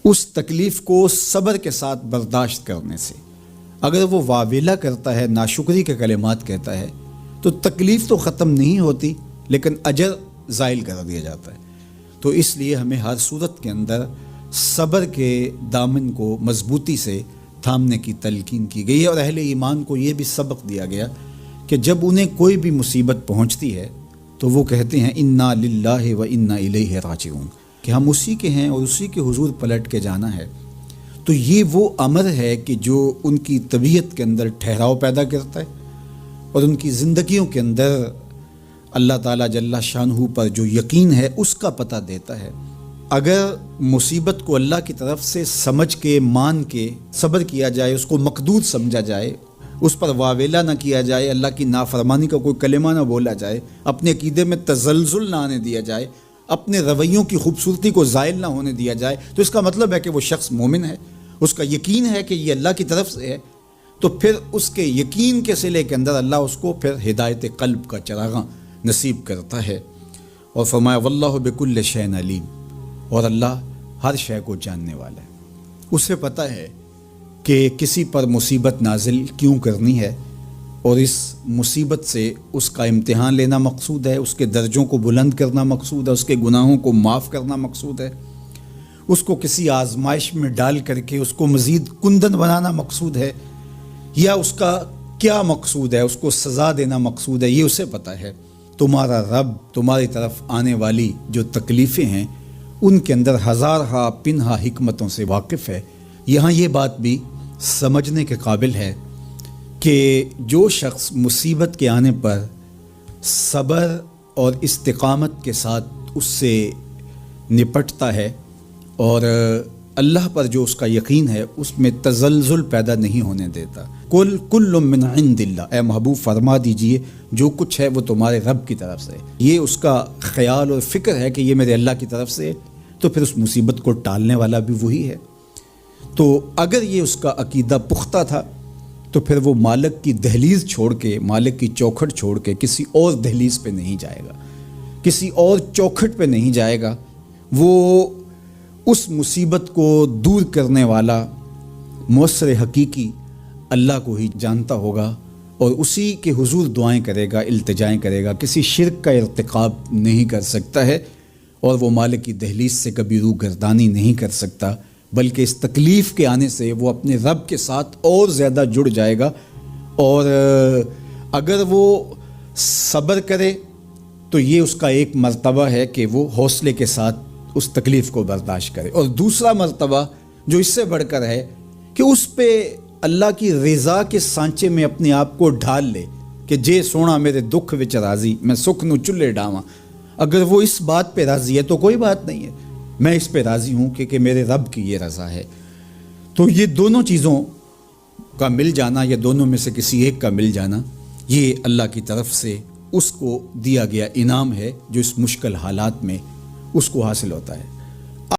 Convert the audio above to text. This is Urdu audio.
اس تکلیف کو صبر کے ساتھ برداشت کرنے سے۔ اگر وہ واویلا کرتا ہے، ناشکری کے کلمات کہتا ہے، تو تکلیف تو ختم نہیں ہوتی لیکن اجر زائل کر دیا جاتا ہے۔ تو اس لیے ہمیں ہر صورت کے اندر صبر کے دامن کو مضبوطی سے تھامنے کی تلقین کی گئی ہے، اور اہل ایمان کو یہ بھی سبق دیا گیا کہ جب انہیں کوئی بھی مصیبت پہنچتی ہے تو وہ کہتے ہیں انا للہ و انا الیہ راجعون، کہ ہم اسی کے ہیں اور اسی کے حضور پلٹ کے جانا ہے۔ تو یہ وہ امر ہے کہ جو ان کی طبیعت کے اندر ٹھہراؤ پیدا کرتا ہے اور ان کی زندگیوں کے اندر اللہ تعالیٰ جل شانہ پر جو یقین ہے اس کا پتہ دیتا ہے۔ اگر مصیبت کو اللہ کی طرف سے سمجھ کے مان کے صبر کیا جائے، اس کو مقدور سمجھا جائے، اس پر واویلا نہ کیا جائے، اللہ کی نافرمانی کا کوئی کلمہ نہ بولا جائے، اپنے عقیدے میں تزلزل نہ آنے دیا جائے، اپنے رویوں کی خوبصورتی کو زائل نہ ہونے دیا جائے، تو اس کا مطلب ہے کہ وہ شخص مومن ہے، اس کا یقین ہے کہ یہ اللہ کی طرف سے ہے۔ تو پھر اس کے یقین کے صلے کے اندر اللہ اس کو پھر ہدایت قلب کا چراغاں نصیب کرتا ہے۔ اور فرمایا واللہ بکل شیء علیم، اور اللہ ہر شے کو جاننے والا ہے، اسے پتہ ہے کہ کسی پر مصیبت نازل کیوں کرنی ہے، اور اس مصیبت سے اس کا امتحان لینا مقصود ہے، اس کے درجوں کو بلند کرنا مقصود ہے، اس کے گناہوں کو معاف کرنا مقصود ہے، اس کو کسی آزمائش میں ڈال کر کے اس کو مزید کندن بنانا مقصود ہے، یا اس کا کیا مقصود ہے، اس کو سزا دینا مقصود ہے، یہ اسے پتہ ہے۔ تمہارا رب تمہاری طرف آنے والی جو تکلیفیں ہیں ان کے اندر ہزارہا پنہا حکمتوں سے واقف ہے۔ یہاں یہ بات بھی سمجھنے کے قابل ہے کہ جو شخص مصیبت کے آنے پر صبر اور استقامت کے ساتھ اس سے نپٹتا ہے اور اللہ پر جو اس کا یقین ہے اس میں تزلزل پیدا نہیں ہونے دیتا، کل من عند اللہ، اے محبوب فرما دیجئے جو کچھ ہے وہ تمہارے رب کی طرف سے، یہ اس کا خیال اور فکر ہے کہ یہ میرے اللہ کی طرف سے، تو پھر اس مصیبت کو ٹالنے والا بھی وہی ہے۔ تو اگر یہ اس کا عقیدہ پختہ تھا تو پھر وہ مالک کی دہلیز چھوڑ کے، مالک کی چوکھٹ چھوڑ کے کسی اور دہلیز پہ نہیں جائے گا، کسی اور چوکھٹ پہ نہیں جائے گا، وہ اس مصیبت کو دور کرنے والا مؤثر حقیقی اللہ کو ہی جانتا ہوگا اور اسی کے حضور دعائیں کرے گا، التجائیں کرے گا، کسی شرک کا ارتکاب نہیں کر سکتا ہے، اور وہ مالک کی دہلیز سے کبھی روح گردانی نہیں کر سکتا، بلکہ اس تکلیف کے آنے سے وہ اپنے رب کے ساتھ اور زیادہ جڑ جائے گا۔ اور اگر وہ صبر کرے تو یہ اس کا ایک مرتبہ ہے کہ وہ حوصلے کے ساتھ اس تکلیف کو برداشت کرے، اور دوسرا مرتبہ جو اس سے بڑھ کر ہے کہ اس پہ اللہ کی رضا کے سانچے میں اپنے آپ کو ڈھال لے کہ جے سونا میرے دکھ وچ راضی، میں سکھ نو چلے ڈاواں۔ اگر وہ اس بات پہ راضی ہے تو کوئی بات نہیں ہے، میں اس پہ راضی ہوں کہ میرے رب کی یہ رضا ہے۔ تو یہ دونوں چیزوں کا مل جانا، یا دونوں میں سے کسی ایک کا مل جانا، یہ اللہ کی طرف سے اس کو دیا گیا انعام ہے جو اس مشکل حالات میں اس کو حاصل ہوتا ہے۔